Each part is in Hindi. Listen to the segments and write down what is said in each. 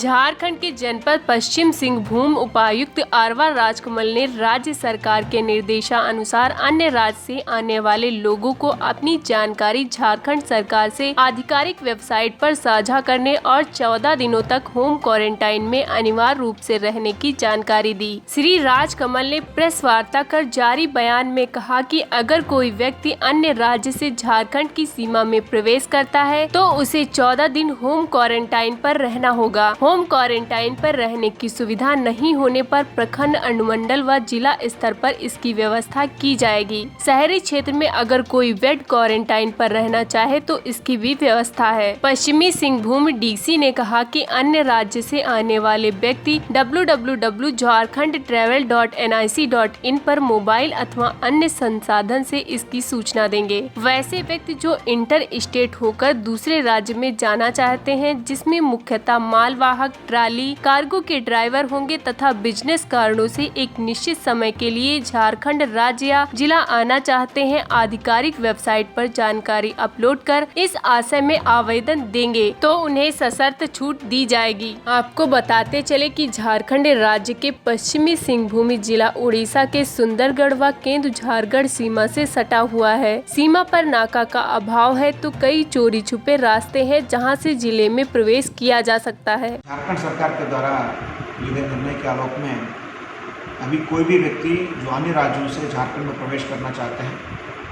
झारखंड के जनपद पश्चिम सिंहभूम उपायुक्त आरवा राजकमल ने राज्य सरकार के निर्देशानुसार अन्य राज्य से आने वाले लोगों को अपनी जानकारी झारखंड सरकार से आधिकारिक वेबसाइट पर साझा करने और 14 दिनों तक होम क्वारंटाइन में अनिवार्य रूप से रहने की जानकारी दी। श्री राजकमल ने प्रेस वार्ता कर जारी बयान में कहा कि अगर कोई व्यक्ति अन्य राज्य से झारखंड की सीमा में प्रवेश करता है तो उसे 14 दिन होम क्वारंटाइन पर रहना होगा। होम क्वारंटाइन पर रहने की सुविधा नहीं होने पर प्रखंड, अनुमंडल व जिला स्तर पर इसकी व्यवस्था की जाएगी। शहरी क्षेत्र में अगर कोई बेड क्वारंटाइन पर रहना चाहे तो इसकी भी व्यवस्था है। पश्चिमी सिंहभूम डीसी ने कहा कि अन्य राज्य से आने वाले व्यक्ति www.jharkhandtravel.nic.in पर मोबाइल अथवा अन्य संसाधन से इसकी सूचना देंगे। वैसे व्यक्ति जो इंटर स्टेट होकर दूसरे राज्य में जाना चाहते हैं, जिसमें मुख्यतः मालवाहक, ट्राली, कार्गो के ड्राइवर होंगे तथा बिजनेस कारणों से एक निश्चित समय के लिए झारखंड राज्य या जिला आना चाहते हैं, आधिकारिक वेबसाइट पर जानकारी अपलोड कर इस आशय में आवेदन देंगे तो उन्हें सशर्त छूट दी जाएगी। आपको बताते चले कि झारखंड राज्य के पश्चिमी सिंहभूम जिला उड़ीसा के सुंदरगढ़ व केंदुझारगढ़ सीमा से सटा हुआ है। सीमा पर नाका का अभाव है तो कई चोरी छुपे रास्ते हैं जहां से जिले में प्रवेश किया जा सकता है। झारखंड सरकार के द्वारा लिए गए निर्णय के आलोक में अभी कोई भी व्यक्ति जो अन्य राज्यों से झारखंड में प्रवेश करना चाहते हैं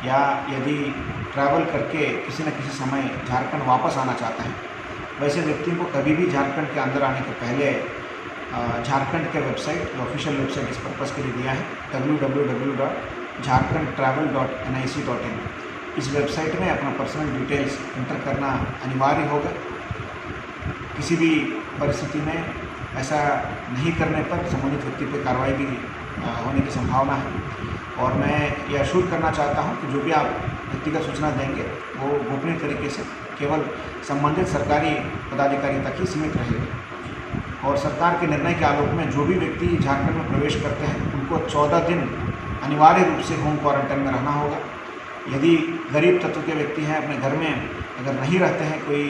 या यदि ट्रैवल करके किसी न किसी समय झारखंड वापस आना चाहते हैं, वैसे व्यक्ति को कभी भी झारखंड के अंदर आने के पहले झारखंड के वेबसाइट, जो ऑफिशियल वेबसाइट इस पर्पज़ के लिए दिया है, www.jharkhandtravel.nic.in, इस वेबसाइट में अपना पर्सनल डिटेल्स इंटर करना अनिवार्य होगा। किसी भी परिस्थिति में ऐसा नहीं करने पर संबंधित व्यक्ति पर कार्रवाई भी होने की संभावना है। और मैं ये अश्योर करना चाहता हूँ कि जो भी आप व्यक्तिगत सूचना देंगे वो गोपनीय तरीके से केवल संबंधित सरकारी पदाधिकारी तक ही सीमित रहेगी। और सरकार के निर्णय के आलोक में जो भी व्यक्ति झारखंड में प्रवेश करते हैं उनको 14 दिन अनिवार्य रूप से होम क्वारंटाइन में रहना होगा। यदि गरीब तत्व के व्यक्ति हैं, अपने घर में अगर नहीं रहते हैं, कोई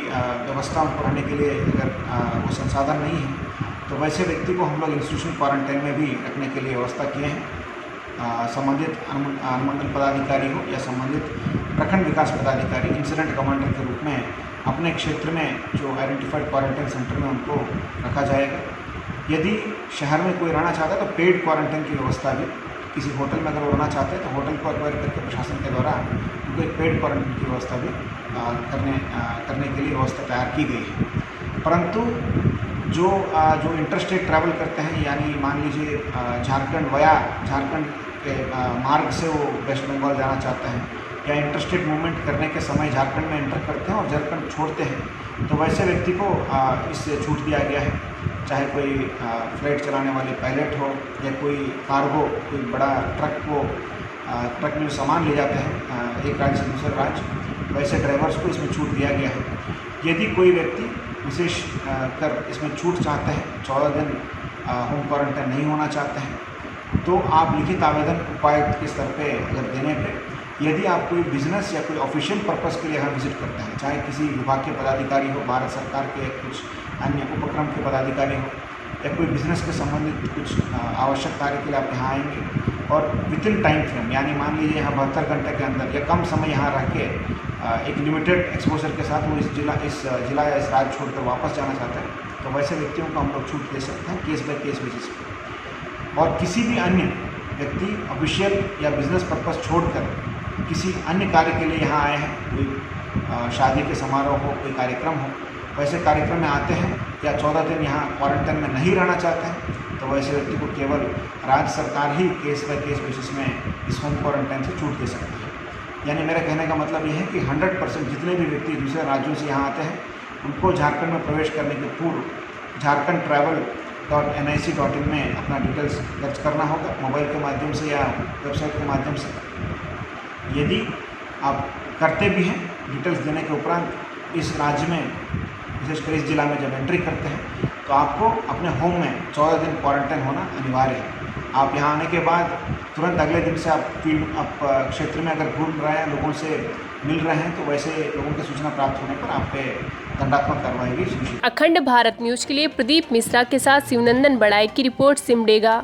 व्यवस्था उनको रहने के लिए अगर वो संसाधन नहीं है, तो वैसे व्यक्ति को हम लोग इंस्टीट्यूशनल क्वारंटाइन में भी रखने के लिए व्यवस्था किए हैं। संबंधित अनुमंडल पदाधिकारी हो या संबंधित प्रखंड विकास पदाधिकारी इंसिडेंट कमांडर के रूप में अपने क्षेत्र में जो आइडेंटिफाइड क्वारंटाइन सेंटर में उनको रखा जाएगा। यदि शहर में कोई रहना चाहता है तो पेड क्वारंटाइन की व्यवस्था भी, किसी होटल में अगर वो रहना चाहते हैं तो होटल को एक्वायर करके प्रशासन के द्वारा उनको एक पेड क्वारंटाइन की व्यवस्था भी करने के लिए व्यवस्था तैयार की गई है। परंतु जो इंटरस्टेट ट्रैवल करते हैं, यानी मान लीजिए झारखंड वया झारखंड के मार्ग से वो वेस्ट बंगाल जाना चाहते हैं या इंटरस्टेट मूवमेंट करने के समय झारखंड में एंटर करते हैं और झारखंड छोड़ते हैं, तो वैसे व्यक्ति को इससे छूट दिया गया है। चाहे कोई फ्लाइट चलाने वाले पायलट हो या कोई कार्गो, कोई बड़ा ट्रक में जो सामान ले जाते हैं एक राज्य से दूसरे राज्य, वैसे ड्राइवर्स को इसमें छूट दिया गया है। यदि कोई व्यक्ति विशेष कर इसमें छूट चाहते हैं, 14 दिन होम क्वारंटाइन नहीं होना चाहते हैं, तो आप लिखित आवेदन उपायुक्त के स्तर पे अगर देने पे, यदि आप कोई बिजनेस या कोई ऑफिशियल पर्पस के लिए यहाँ विजिट करते हैं, चाहे किसी विभाग के पदाधिकारी हो, भारत सरकार के कुछ अन्य उपक्रम के पदाधिकारी हो या कोई बिजनेस के संबंधित कुछ आवश्यक कार्य के लिए आप यहाँ आएंगे और विद इन टाइम फ्रेम, यानी मान लीजिए यहाँ 72 घंटे के अंदर या कम समय यहाँ रह के एक लिमिटेड एक्सपोजर के साथ वो इस जिला या इस राज्य छोड़कर वापस जाना चाहते हैं, तो वैसे व्यक्तियों को हम लोग छूट दे सकते हैं केस बाय केस बेसिस पर। और किसी भी अन्य व्यक्ति ऑफिशियल या बिजनेस पर्पस छोड़कर किसी अन्य कार्य के लिए यहाँ आए हैं, कोई शादी के समारोह हो, कोई कार्यक्रम हो, वैसे कार्यक्रम में आते हैं या 14 दिन यहाँ क्वारंटाइन में नहीं रहना चाहते हैं, तो वैसे व्यक्ति को केवल राज्य सरकार ही केस बाय केस बेसिस में इस होम क्वारंटाइन से छूट दे सकती है। यानी मेरा कहने का मतलब ये है कि 100% जितने भी व्यक्ति दूसरे राज्यों से यहाँ आते हैं उनको झारखंड में प्रवेश करने के पूर्व jharkhandtravel.nic.in में अपना डिटेल्स दर्ज करना होगा, मोबाइल के माध्यम से या वेबसाइट के माध्यम से। यदि आप करते भी हैं, डिटेल्स देने के उपरांत इस राज्य में, विशेषकर इस जिला में जब एंट्री करते हैं तो आपको अपने होम में 14 दिन क्वारंटाइन होना अनिवार्य है। आप यहाँ आने के बाद तुरंत अगले दिन से आप क्षेत्र में अगर घूम रहे हैं, लोगों से मिल रहे हैं, तो वैसे लोगों की सूचना प्राप्त होने पर आप पे दंडात्मक कार्रवाई भी सुनिश्चित। अखंड भारत न्यूज के लिए प्रदीप मिश्रा के साथ शिवनंदन बड़ाई की रिपोर्ट सिमडेगा।